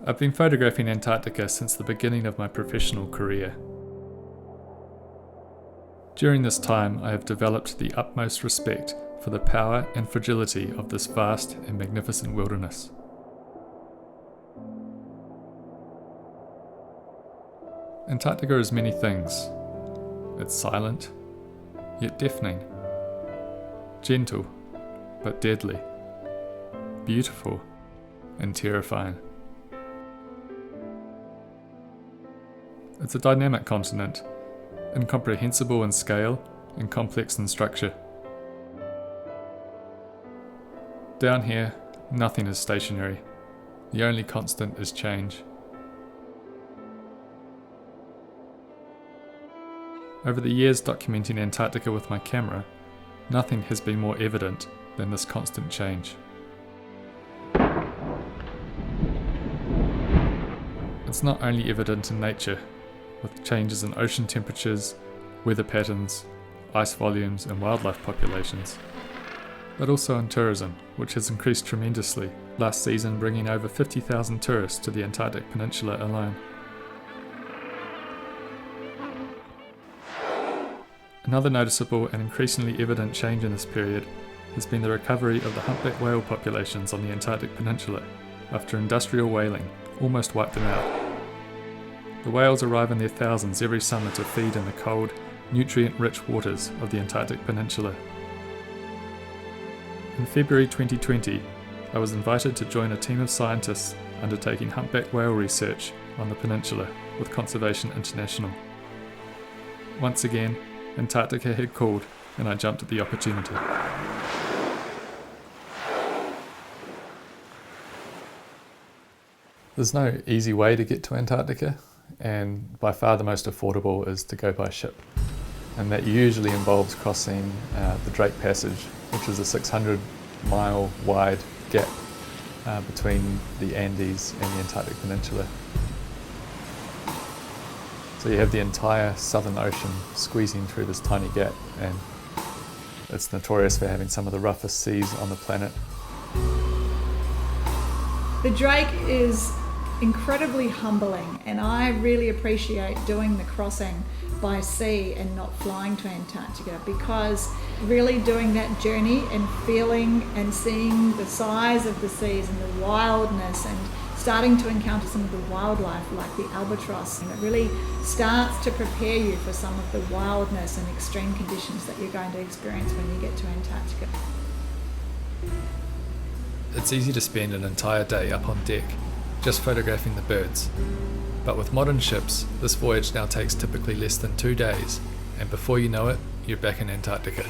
I've been photographing Antarctica since the beginning of my professional career. During this time, I have developed the utmost respect for the power and fragility of this vast and magnificent wilderness. Antarctica is many things. It's silent, yet deafening. Gentle, but deadly. Beautiful, and terrifying. It's a dynamic continent, incomprehensible in scale and complex in structure. Down here, nothing is stationary. The only constant is change. Over the years documenting Antarctica with my camera, nothing has been more evident than this constant change. It's not only evident in nature, with changes in ocean temperatures, weather patterns, ice volumes and wildlife populations, but also in tourism, which has increased tremendously, last season bringing over 50,000 tourists to the Antarctic Peninsula alone. Another noticeable and increasingly evident change in this period has been the recovery of the humpback whale populations on the Antarctic Peninsula after industrial whaling almost wiped them out. The whales arrive in their thousands every summer to feed in the cold, nutrient-rich waters of the Antarctic Peninsula. In February 2020, I was invited to join a team of scientists undertaking humpback whale research on the peninsula with Conservation International. Once again, Antarctica had called, and I jumped at the opportunity. There's no easy way to get to Antarctica, and by far the most affordable is to go by ship. And that usually involves crossing the Drake Passage, which is a 600-mile wide gap between the Andes and the Antarctic Peninsula. So you have the entire Southern Ocean squeezing through this tiny gap, and it's notorious for having some of the roughest seas on the planet. The Drake is incredibly humbling, and I really appreciate doing the crossing by sea and not flying to Antarctica, because really doing that journey and feeling and seeing the size of the seas and the wildness and starting to encounter some of the wildlife like the albatross, and it really starts to prepare you for some of the wildness and extreme conditions that you're going to experience when you get to Antarctica. It's easy to spend an entire day up on deck, just photographing the birds. But with modern ships, this voyage now takes typically less than 2 days, and before you know it, you're back in Antarctica.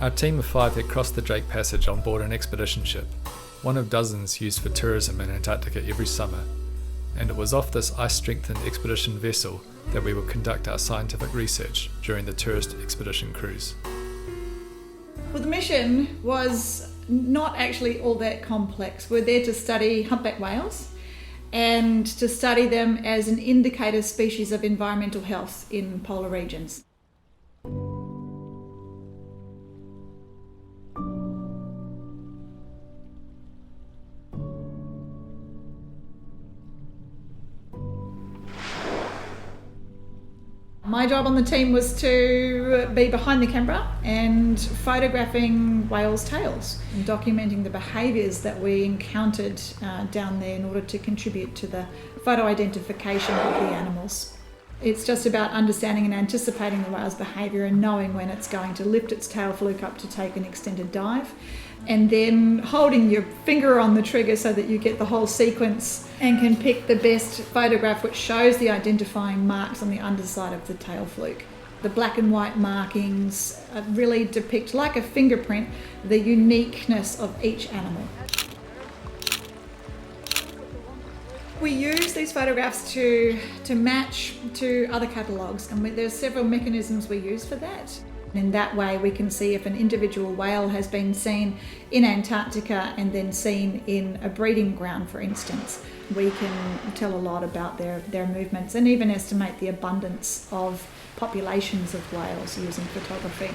Our team of 5 had crossed the Drake Passage on board an expedition ship, one of dozens used for tourism in Antarctica every summer, and it was off this ice-strengthened expedition vessel that we would conduct our scientific research during the tourist expedition cruise. Well, the mission was not actually all that complex. We're there to study humpback whales and to study them as an indicator species of environmental health in polar regions. My job on the team was to be behind the camera and photographing whales' tails and documenting the behaviours that we encountered down there in order to contribute to the photo identification of the animals. It's just about understanding and anticipating the whale's behaviour and knowing when it's going to lift its tail fluke up to take an extended dive, and then holding your finger on the trigger so that you get the whole sequence and can pick the best photograph which shows the identifying marks on the underside of the tail fluke. The black and white markings really depict, like a fingerprint, the uniqueness of each animal. We use these photographs to match to other catalogues, and there's several mechanisms we use for that. In that way we can see if an individual whale has been seen in Antarctica and then seen in a breeding ground, for instance. We can tell a lot about their movements and even estimate the abundance of populations of whales using photography.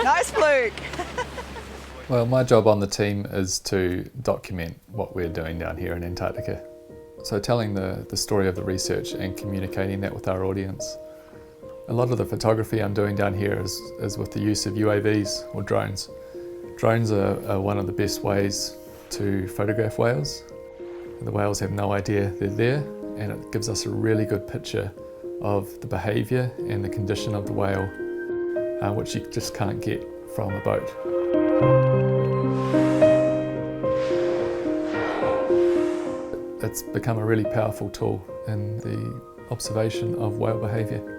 Nice nice fluke. Well, my job on the team is to document what we're doing down here in Antarctica. So telling the story of the research and communicating that with our audience. A lot of the photography I'm doing down here is with the use of UAVs or drones. Drones are one of the best ways to photograph whales. The whales have no idea they're there, and it gives us a really good picture of the behaviour and the condition of the whale, which you just can't get from a boat. It's become a really powerful tool in the observation of whale behaviour.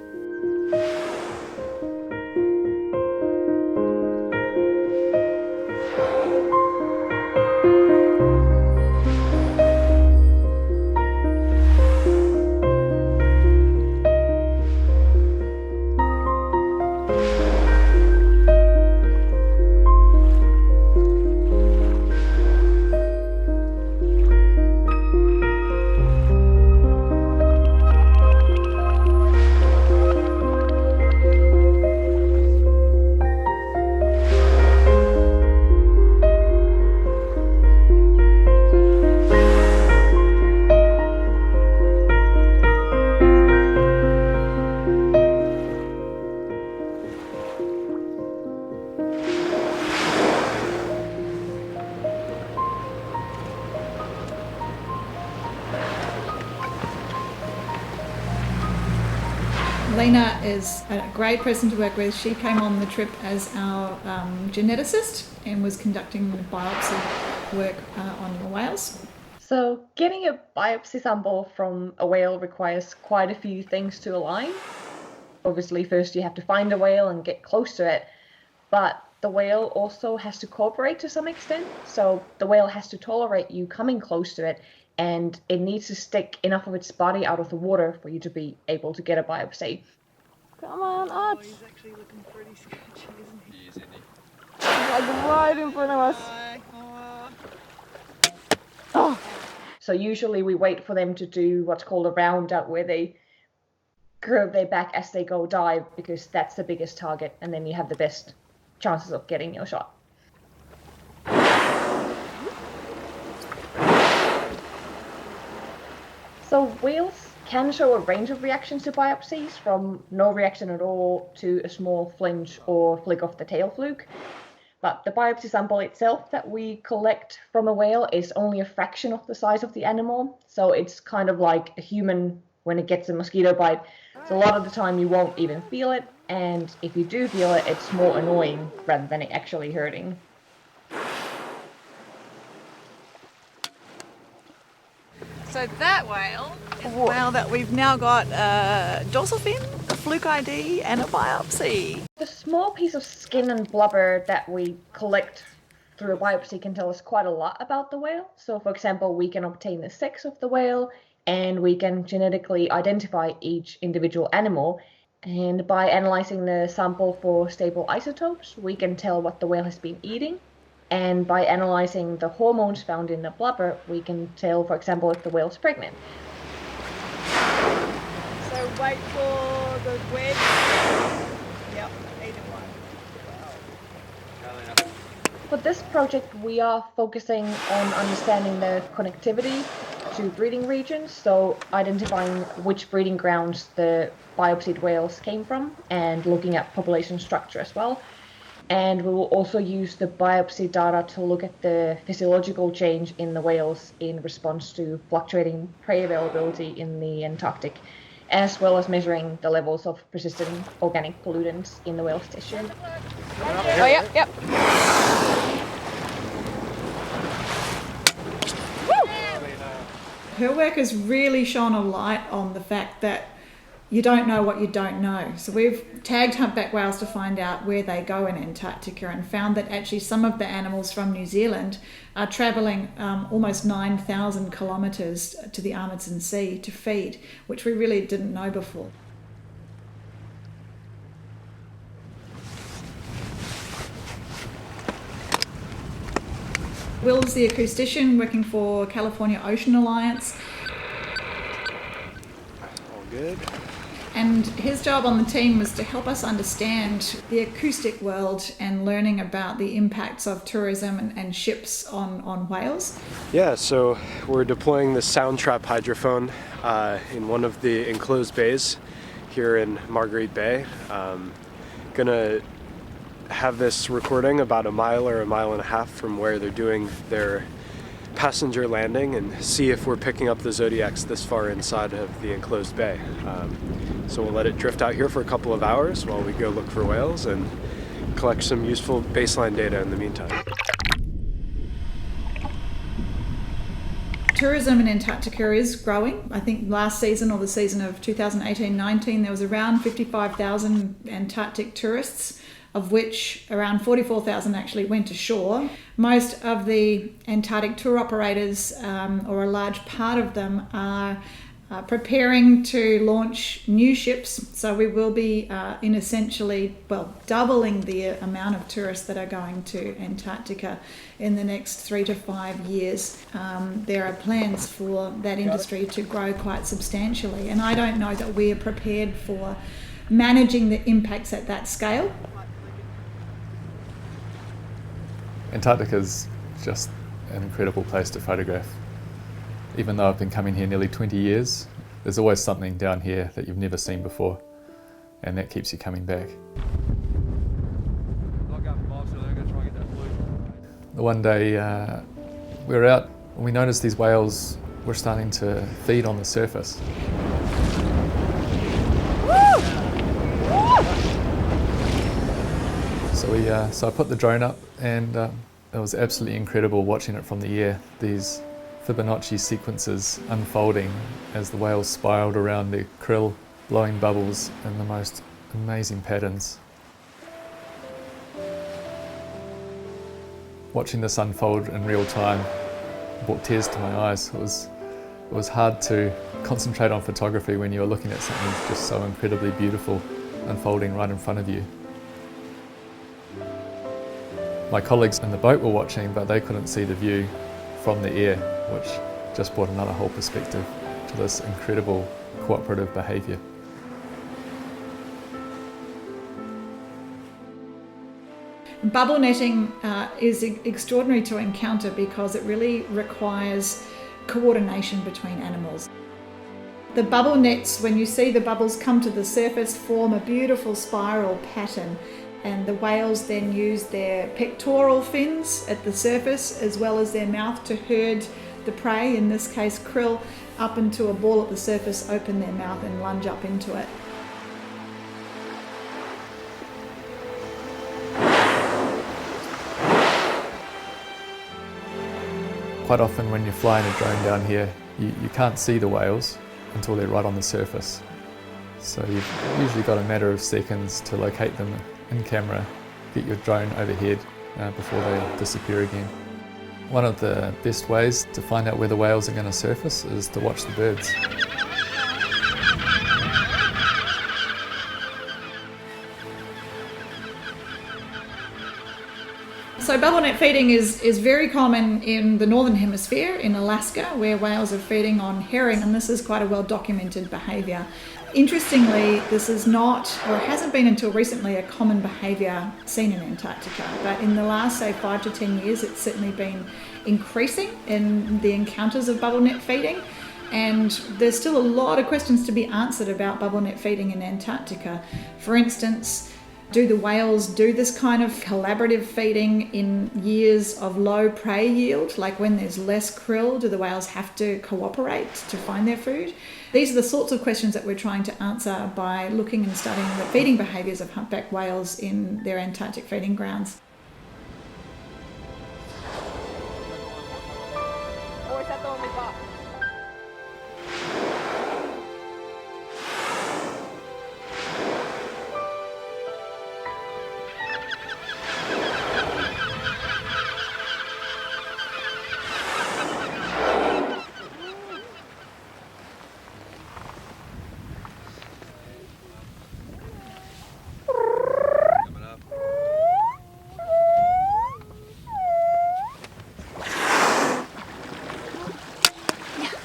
Leena is a great person to work with. She came on the trip as our geneticist and was conducting biopsy work on the whales. So getting a biopsy sample from a whale requires quite a few things to align. Obviously, first you have to find a whale and get close to it, but the whale also has to cooperate to some extent. So the whale has to tolerate you coming close to it, and it needs to stick enough of its body out of the water for you to be able to get a biopsy. Come on, up. Oh, he's actually looking pretty sketchy, isn't he? He's like right in front of us. Oh. So usually we wait for them to do what's called a round out, where they curve their back as they go dive, because that's the biggest target, and then you have the best chances of getting your shot. So whales can show a range of reactions to biopsies, from no reaction at all to a small flinch or flick of the tail fluke. But the biopsy sample itself that we collect from a whale is only a fraction of the size of the animal. So it's kind of like a human when it gets a mosquito bite. So a lot of the time you won't even feel it, and if you do feel it, it's more annoying rather than it actually hurting. So that whale is a whale that we've now got a dorsal fin, a fluke ID, and a biopsy. The small piece of skin and blubber that we collect through a biopsy can tell us quite a lot about the whale. So for example, we can obtain the sex of the whale, and we can genetically identify each individual animal. And by analyzing the sample for stable isotopes, we can tell what the whale has been eating. And by analyzing the hormones found in the blubber, we can tell, for example, if the whale's pregnant. So wait for the wedge. Yep, either one. For this project, we are focusing on understanding the connectivity to breeding regions, so identifying which breeding grounds the biopsied whales came from, and looking at population structure as well. And we will also use the biopsy data to look at the physiological change in the whales in response to fluctuating prey availability in the Antarctic, as well as measuring the levels of persistent organic pollutants in the whale's tissue. Oh, yep. Her work has really shone a light on the fact that you don't know what you don't know. So we've tagged humpback whales to find out where they go in Antarctica, and found that actually some of the animals from New Zealand are travelling almost 9,000 kilometres to the Amundsen Sea to feed, which we really didn't know before. Will's the acoustician working for California Ocean Alliance. All good. And his job on the team was to help us understand the acoustic world and learning about the impacts of tourism and ships on whales. Yeah, so we're deploying the sound trap hydrophone in one of the enclosed bays here in Marguerite Bay. Gonna have this recording about a mile or a mile and a half from where they're doing their passenger landing and see if we're picking up the Zodiacs this far inside of the enclosed bay. So we'll let it drift out here for a couple of hours while we go look for whales and collect some useful baseline data in the meantime. Tourism in Antarctica is growing. I think last season, or the season of 2018-19, there was around 55,000 Antarctic tourists, of which around 44,000 actually went ashore. Most of the Antarctic tour operators, or a large part of them, are preparing to launch new ships. So we will be in essentially, doubling the amount of tourists that are going to Antarctica in the next 3 to 5 years. There are plans for that industry to grow quite substantially, and I don't know that we are prepared for managing the impacts at that scale. Antarctica is just an incredible place to photograph. Even though I've been coming here nearly 20 years, there's always something down here that you've never seen before, and that keeps you coming back. The one day we were out and we noticed these whales were starting to feed on the surface. So I put the drone up, and it was absolutely incredible watching it from the air. These Fibonacci sequences unfolding as the whales spiraled around their krill, blowing bubbles in the most amazing patterns. Watching this unfold in real time brought tears to my eyes. It was hard to concentrate on photography when you were looking at something just so incredibly beautiful unfolding right in front of you. My colleagues in the boat were watching, but they couldn't see the view from the air, which just brought another whole perspective to this incredible cooperative behaviour. Bubble netting is extraordinary to encounter because it really requires coordination between animals. The bubble nets, when you see the bubbles come to the surface, form a beautiful spiral pattern, and the whales then use their pectoral fins at the surface as well as their mouth to herd the prey, in this case krill, up into a ball at the surface, open their mouth and lunge up into it. Quite often when you're flying a drone down here, you can't see the whales until they're right on the surface. So you've usually got a matter of seconds to locate them in camera, get your drone overhead before they disappear again. One of the best ways to find out where the whales are going to surface is to watch the birds. So bubble net feeding is very common in the northern hemisphere, in Alaska, where whales are feeding on herring, and this is quite a well documented behaviour. Interestingly, this is not, or hasn't been until recently, a common behaviour seen in Antarctica, but in the last, say, 5 to 10 years, it's certainly been increasing in the encounters of bubble net feeding, and there's still a lot of questions to be answered about bubble net feeding in Antarctica. For instance, do the whales do this kind of collaborative feeding in years of low prey yield? Like when there's less krill, do the whales have to cooperate to find their food? These are the sorts of questions that we're trying to answer by looking and studying the feeding behaviours of humpback whales in their Antarctic feeding grounds.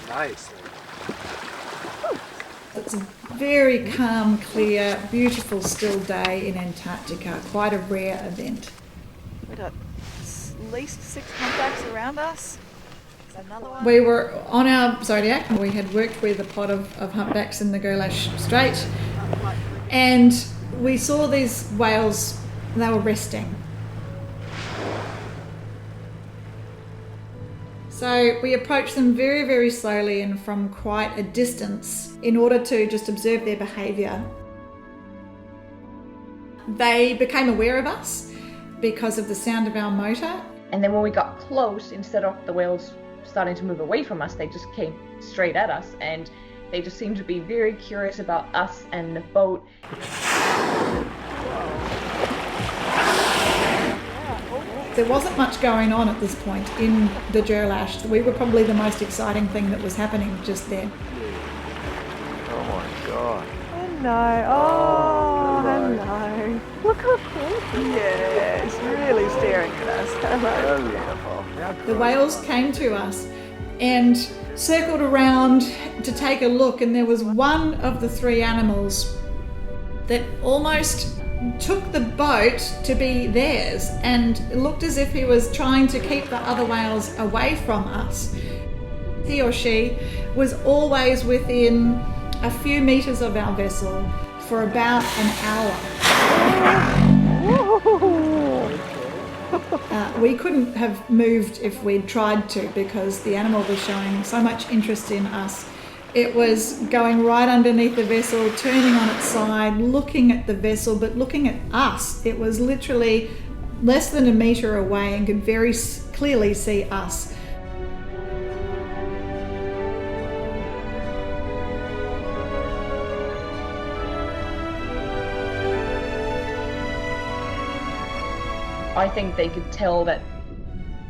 Nice. It's Very calm, clear, beautiful still day in Antarctica. Quite a rare event. We've got at least 6 humpbacks around us. There's another one. We were on our Zodiac. We had worked with a pod of humpbacks in the Oestreich, and we saw these whales. They were resting. So we approached them very, very slowly and from quite a distance in order to just observe their behaviour. They became aware of us because of the sound of our motor. And then when we got close, instead of the whales starting to move away from us, they just came straight at us, and they just seemed to be very curious about us and the boat. There wasn't much going on at this point in the Oestreich. We were probably the most exciting thing that was happening just then. Oh my god. Hello. Oh, hello. Look how cool. Yeah, it's really staring at us. Hello. Beautiful. The whales came to us and circled around to take a look, and there was one of the 3 animals that almost took the boat to be theirs, and it looked as if he was trying to keep the other whales away from us. He or she was always within a few meters of our vessel for about an hour. We couldn't have moved if we'd tried to, because the animal was showing so much interest in us. It was going right underneath the vessel, turning on its side, looking at the vessel, but looking at us. It was literally less than a metre away and could very clearly see us. I think they could tell that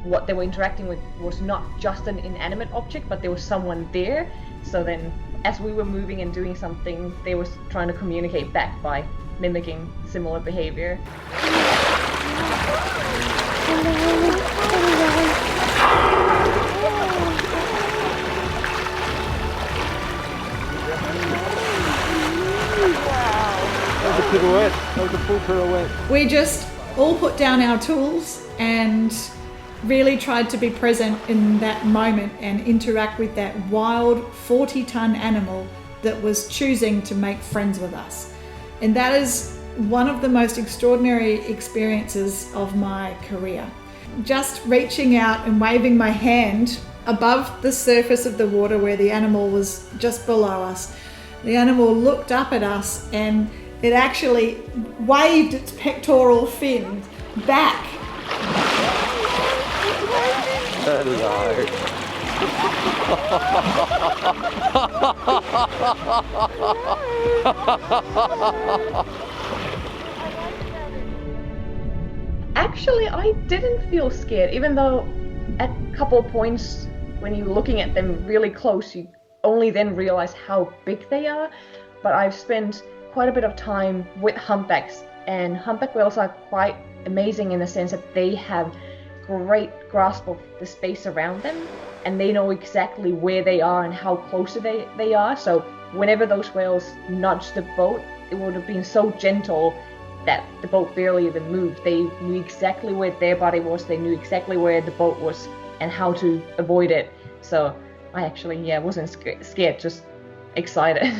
what they were interacting with was not just an inanimate object, but there was someone there. So then, as we were moving and doing something, they were trying to communicate back by mimicking similar behaviour. That was a pirouette. That was a full pirouette. We just all put down our tools and really tried to be present in that moment and interact with that wild 40-ton animal that was choosing to make friends with us. And that is one of the most extraordinary experiences of my career. Just reaching out and waving my hand above the surface of the water where the animal was just below us. The animal looked up at us and it actually waved its pectoral fin back. That is hard. Actually, I didn't feel scared, even though at a couple of points when you're looking at them really close, you only then realize how big they are. But I've spent quite a bit of time with humpbacks, and humpback whales are quite amazing in the sense that they have great grasp of the space around them, and they know exactly where they are and how close they are. So whenever those whales nudged the boat, it would have been so gentle that the boat barely even moved. They knew exactly where their body was, they knew exactly where the boat was and how to avoid it. So I actually, wasn't scared, just excited.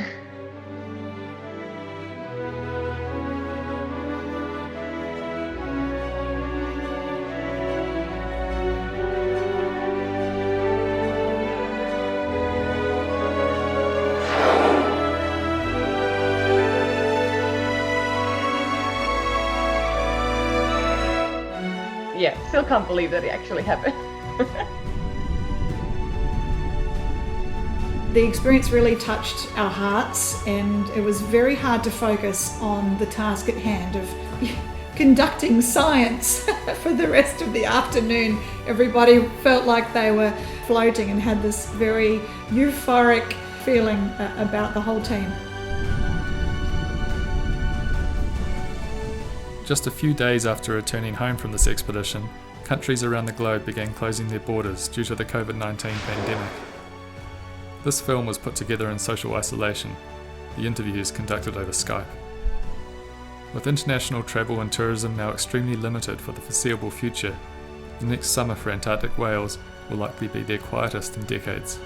Yeah, still can't believe that it actually happened. The experience really touched our hearts, and it was very hard to focus on the task at hand of conducting science for the rest of the afternoon. Everybody felt like they were floating and had this very euphoric feeling about the whole team. Just a few days after returning home from this expedition, countries around the globe began closing their borders due to the COVID-19 pandemic. This film was put together in social isolation, The interview is conducted over Skype. With international travel and tourism now extremely limited for the foreseeable future, the next summer for Antarctic whales will likely be their quietest in decades.